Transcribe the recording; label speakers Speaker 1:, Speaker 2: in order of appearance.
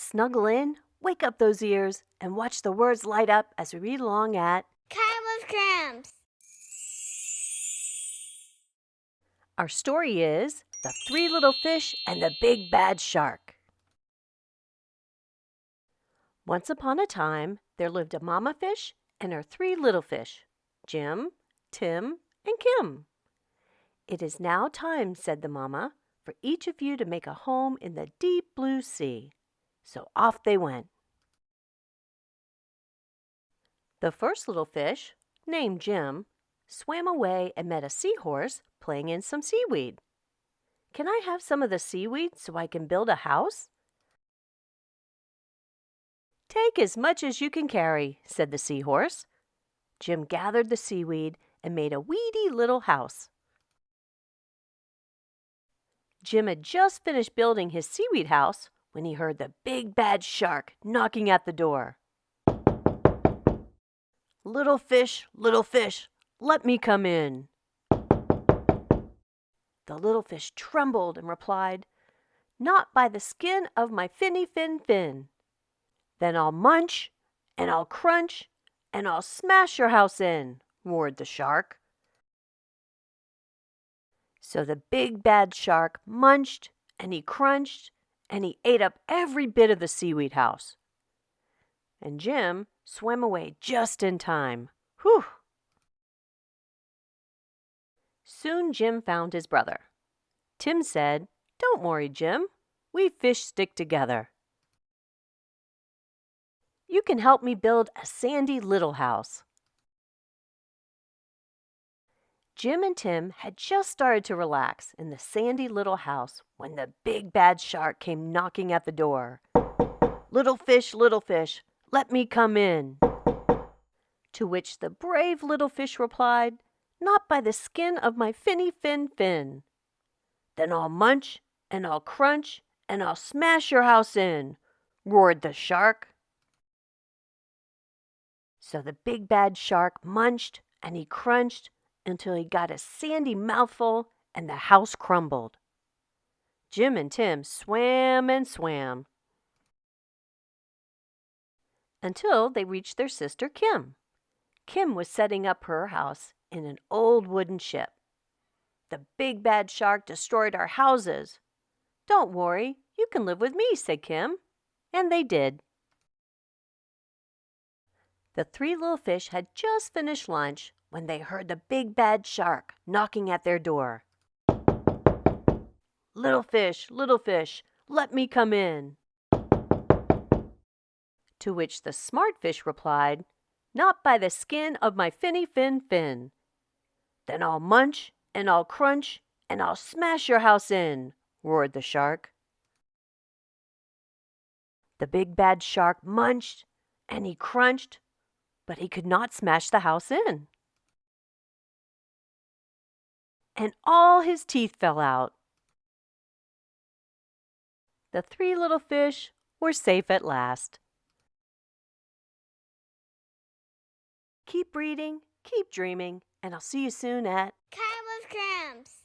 Speaker 1: Snuggle in, wake up those ears, and watch the words light up as we read along at
Speaker 2: Timewithgrams.
Speaker 1: Our story is The Three Little Fish and the Big Bad Shark. Once upon a time, there lived a mama fish and her three little fish, Jim, Tim, and Kim. "It is now time," said the mama, "for each of you to make a home in the deep blue sea." So off they went. The first little fish, named Jim, swam away and met a seahorse playing in some seaweed. "Can I have some of the seaweed so I can build a house?" "Take as much as you can carry," said the seahorse. Jim gathered the seaweed and made a weedy little house. Jim had just finished building his seaweed house when he heard the big bad shark knocking at the door. Little fish, let me come in." The little fish trembled and replied, "Not by the skin of my finny fin fin." "Then I'll munch, and I'll crunch, and I'll smash your house in," roared the shark. So the big bad shark munched, and he crunched, and he ate up every bit of the seaweed house. And Jim swam away just in time. Whew! Soon Jim found his brother. Tim said, "Don't worry, Jim. We fish stick together. You can help me build a sandy little house." Jim and Tim had just started to relax in the sandy little house when the big bad shark came knocking at the door. Little fish, let me come in." To which the brave little fish replied, "Not by the skin of my finny fin fin." "Then I'll munch, and I'll crunch, and I'll smash your house in," roared the shark. So the big bad shark munched, and he crunched, until he got a sandy mouthful and the house crumbled. Jim and Tim swam and swam until they reached their sister Kim. Kim was setting up her house in an old wooden ship. "The big bad shark destroyed our houses." "Don't worry, you can live with me," said Kim. And they did. The three little fish had just finished lunch when they heard the big bad shark knocking at their door. Little fish, let me come in." To which the smart fish replied, "Not by the skin of my finny fin fin." "Then I'll munch, and I'll crunch, and I'll smash your house in," roared the shark. The big bad shark munched, and he crunched, but he could not smash the house in. And all his teeth fell out. The three little fish were safe at last. Keep reading, keep dreaming, and I'll see you soon at
Speaker 2: Timewithgrams.